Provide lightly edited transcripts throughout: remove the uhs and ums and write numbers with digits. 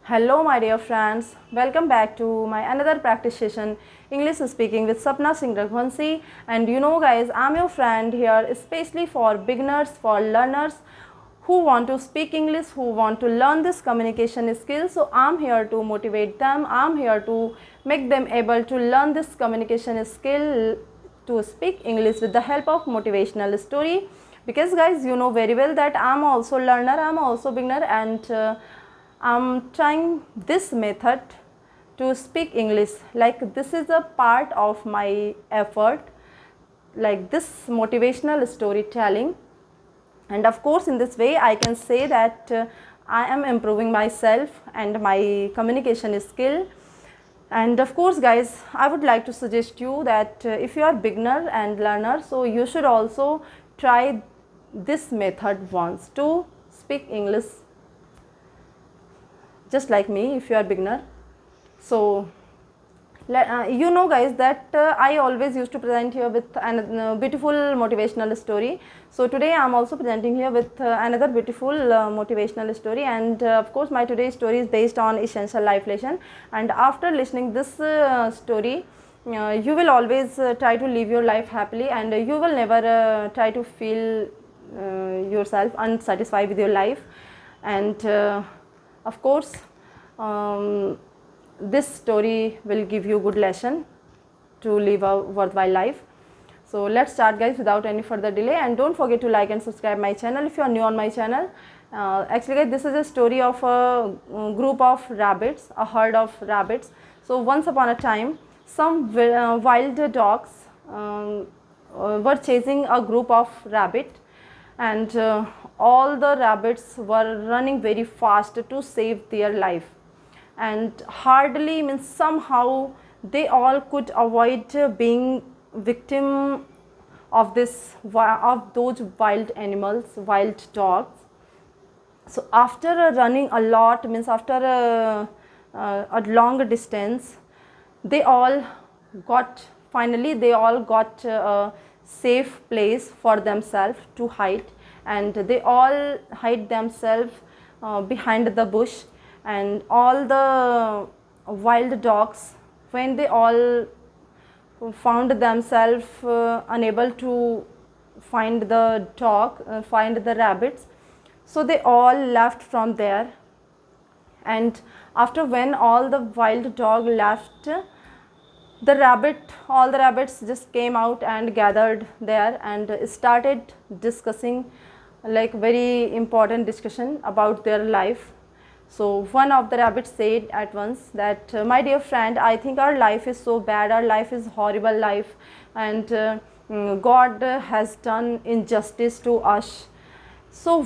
Hello my dear friends, welcome back to my another practice session English speaking with Sapna Singh Raghwanshi. And you know guys, I'm your friend here especially for beginners, for learners who want to speak English, who want to learn this communication skills. So I'm here to motivate them, I'm here to make them able to learn this communication skill to speak English with the help of motivational story. Because guys, you know very well that I'm also learner, I'm also beginner, and I'm trying this method to speak English. Like this is a part of my effort, like this motivational storytelling. And of course, in this way, I can say that I am improving myself and my communication skill. And of course, guys, I would like to suggest you that if you are beginner and learner, so you should also try this method once to speak English, just like me if you are beginner. So you know guys that I always used to present here with a beautiful motivational story. So today I am also presenting here with another beautiful motivational story, and of course my today's story is based on essential life lesson. And after listening this story, you will always try to live your life happily, and you will never try to feel yourself unsatisfied with your life. And of course, this story will give you good lesson to live a worthwhile life. So let's start guys without any further delay, and don't forget to like and subscribe my channel if you are new on my channel. Actually guys, this is a story of a group of rabbits, a herd of rabbits. So once upon a time, some wild dogs were chasing a group of rabbit, and all the rabbits were running very fast to save their life, and hardly means somehow they all could avoid being victim of those wild animals, wild dogs. So after running a lot, means after a long distance, they all got a safe place for themselves to hide, and they all hide themselves behind the bush. And all the wild dogs, when they all found themselves unable to find find the rabbits, so they all left from there. And after when all the wild dog left, all the rabbits just came out and gathered there and started discussing, like very important discussion about their life. So one of the rabbits said at once that my dear friend, I think our life is so bad, our life is horrible life, and God has done injustice to us. So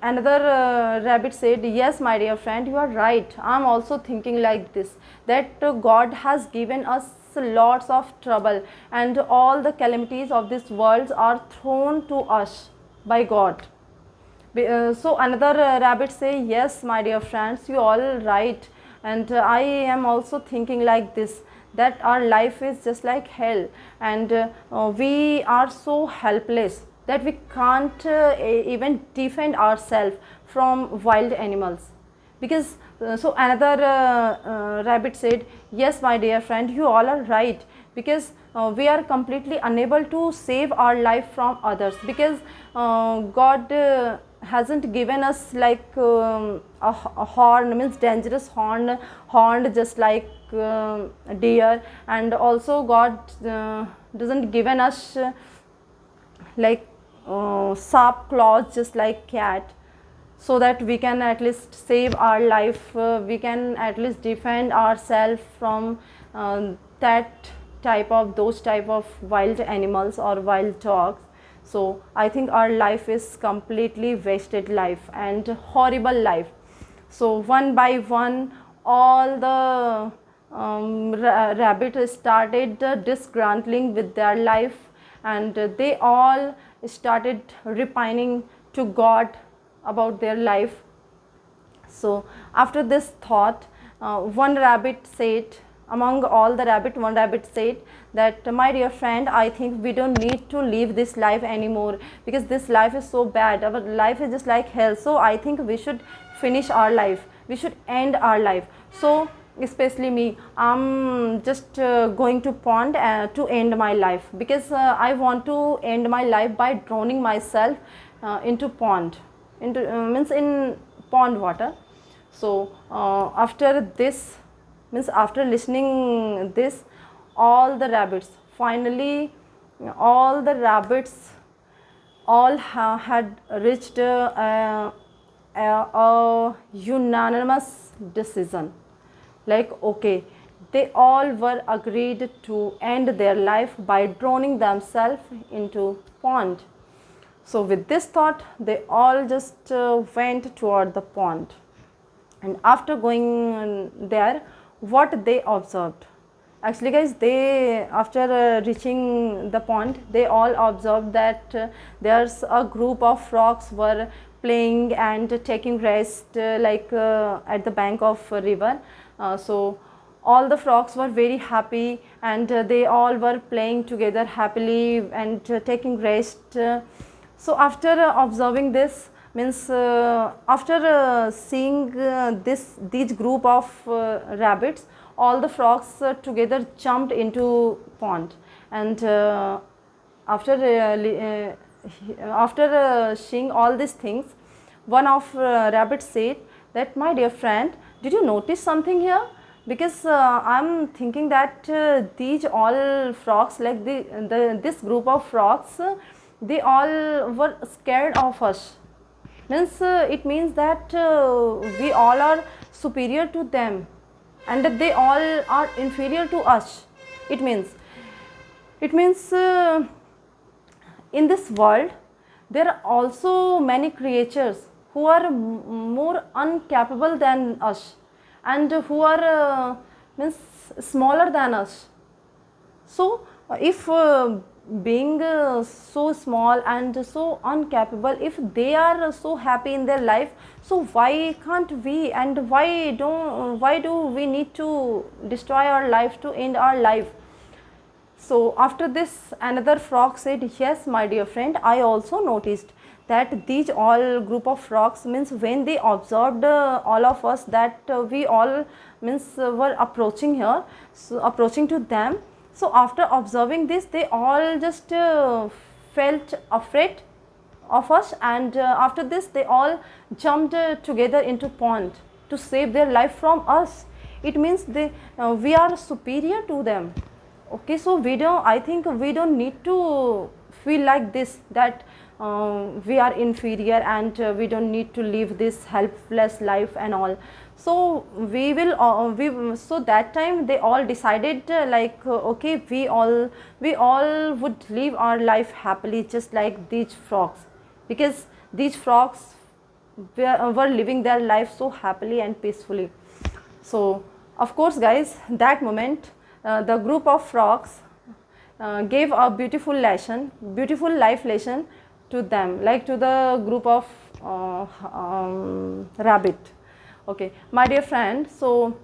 another rabbit said, yes my dear friend, you are right, I am also thinking like this, that God has given us lots of trouble, and all the calamities of this world are thrown to us by God. So another rabbit say, yes my dear friends, you all right, and I am also thinking like this, that our life is just like hell, and we are so helpless that we can't even defend ourselves from wild animals. Because so another rabbit said, yes my dear friend, you all are right, because we are completely unable to save our life from others, because God hasn't given us like a horn, means dangerous horn just like deer, and also God doesn't given us like sharp claws just like cat, so that we can at least save our life, we can at least defend ourselves from those type of wild animals or wild dogs. So I think our life is completely wasted life and horrible life. So one by one, all the rabbits started disgruntling with their life, and they all started repining to God about their life. So after this thought, one rabbit said, among all the rabbit, one rabbit said that my dear friend, I think we don't need to live this life anymore, because this life is so bad, our life is just like hell. So I think we should finish our life, we should end our life. So especially me, I'm just going to pond to end my life, because I want to end my life by drowning myself into pond, into means in pond water. So after this, means after listening this, all the rabbits finally, all the rabbits all had reached a unanimous decision, like okay, they all were agreed to end their life by drowning themselves into pond. So with this thought, they all just went toward the pond, and after going there, what they observed, actually guys, they after reaching the pond, they all observed that there's a group of frogs were playing and taking rest at the bank of a river. So all the frogs were very happy, and they all were playing together happily and taking rest. So after observing this, means after seeing these group of rabbits, all the frogs together jumped into pond, and after seeing all these things, one of rabbit said that, my dear friend, did you notice something here? Because I'm thinking that these all frogs, like this group of frogs, they all were scared of us. Means it means that we all are superior to them, and that they all are inferior to us. It means in this world there are also many creatures who are more incapable than us, and who are means smaller than us. So if being so small and so incapable, if they are so happy in their life, so why can't we, and why do we need to destroy our life, to end our life? So after this, another frog said, yes, my dear friend, I also noticed that these all group of frogs, means when they observed all of us, that we all means were approaching here, so approaching to them. So after observing this, they all just felt afraid of us, and after this they all jumped together into pond to save their life from us. It means we are superior to them. Okay, so I think we don't need to feel like this, that we are inferior, and we don't need to live this helpless life and all. So we will so that time they all decided okay, we all would live our life happily, just like these frogs, because these frogs were living their life so happily and peacefully. So of course guys, that moment the group of frogs gave a beautiful life lesson to them, like to the group of rabbit. Okay, my dear friend, so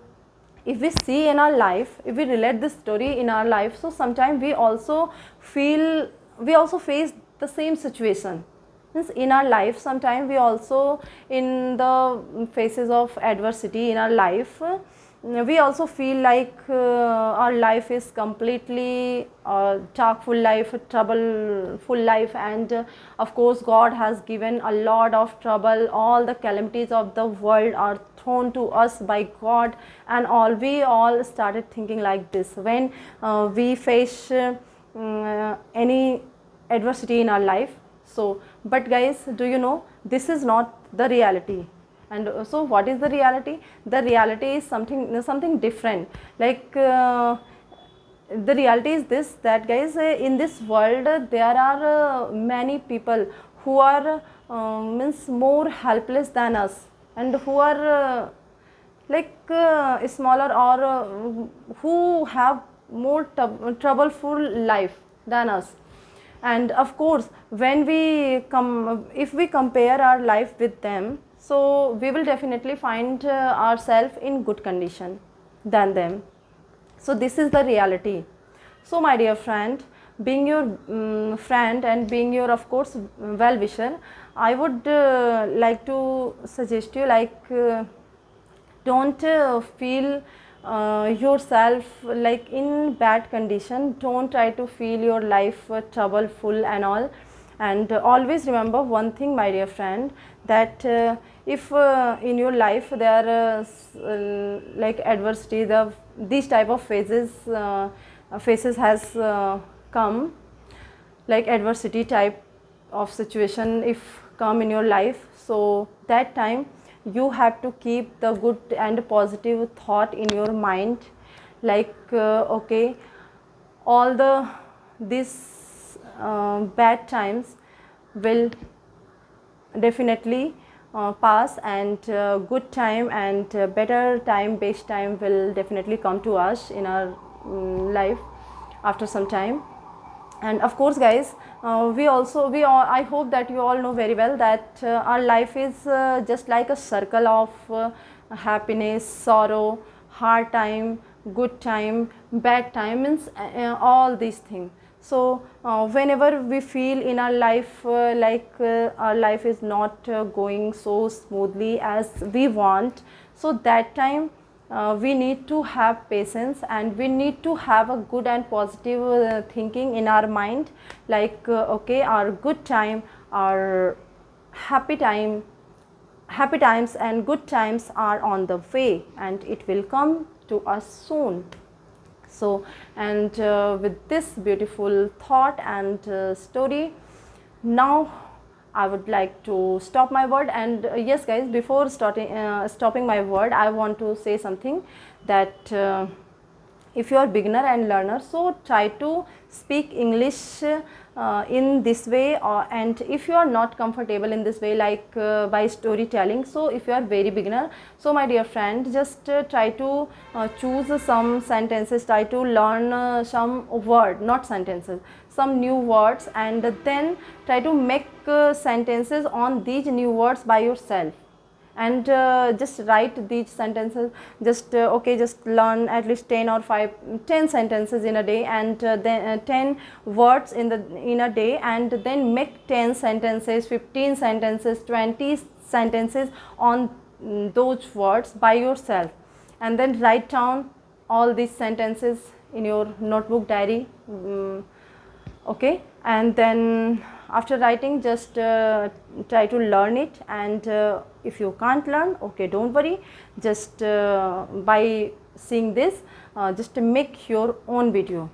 if we see in our life, if we relate this story in our life, so sometimes we also face the same situation. Means in our life, sometimes we also, in the phases of adversity in our life, we also feel like our life is completely darkful life, troubleful life, and of course God has given a lot of trouble. All the calamities of the world are thrown to us by God, and we all started thinking like this when we face any adversity in our life. So but guys, do you know, this is not the reality. And so what is the reality? The reality is something different. Like the reality is this, that guys, in this world there are many people who are means more helpless than us, and who are smaller, or who have more troubleful life than us. And of course, when if we compare our life with them, so we will definitely find ourselves in good condition than them. So this is the reality. So my dear friend, being your friend and being your, of course, well wisher, I would like to suggest you, Don't feel yourself like in bad condition. Don't try to feel your life troubleful and all. And always remember one thing, my dear friend, that if in your life there are like adversity, these type of phases has come, like adversity type of situation if come in your life, so that time you have to keep the good and positive thought in your mind, like okay, all the these bad times will definitely pass, and good time and better time, best time will definitely come to us in our life after some time. And of course guys, we all, I hope that you all know very well that our life is just like a circle of happiness, sorrow, hard time, good time, bad time, means all these things. So whenever we feel in our life our life is not going so smoothly as we want, so that time we need to have patience, and we need to have a good and positive thinking in our mind, like okay, our good time, our happy times and good times are on the way, and it will come to us soon. So, and with this beautiful thought and story, now I would like to stop my word. And yes guys, before stopping my word, I want to say something, that if you are beginner and learner, so try to speak English in this way, and if you are not comfortable in this way, like by storytelling, so if you are very beginner, so my dear friend, just try to choose some sentences, try to learn some word, not sentences, some new words, and then try to make sentences on these new words by yourself, and just write these sentences, just okay, just learn at least 10 or 10 sentences in a day, and then 10 words in a day, and then make 10 sentences, 15 sentences, 20 sentences on those words by yourself, and then write down all these sentences in your notebook, diary, okay, and then after writing, just try to learn it, and if you can't learn, okay, don't worry, just by seeing this, just make your own video,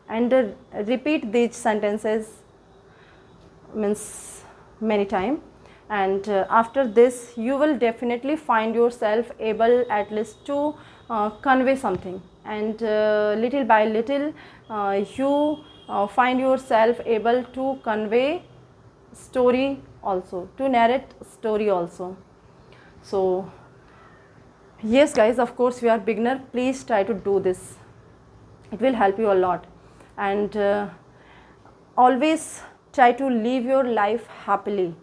and repeat these sentences, means many times, and after this you will definitely find yourself able at least to convey something, and little by little you find yourself able to convey story also, to narrate story also. So yes guys, of course you are beginner, please try to do this, it will help you a lot, and always try to live your life happily,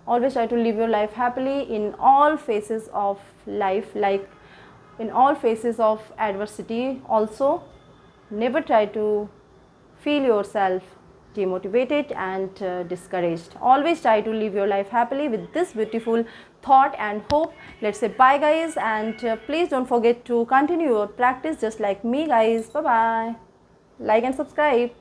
always try to live your life happily in all phases of life, like in all phases of adversity also. Never try to feel yourself demotivated and discouraged. Always try to live your life happily with this beautiful thought and hope. Let's say bye guys, and please don't forget to continue your practice just like me guys. Bye bye. Like and subscribe.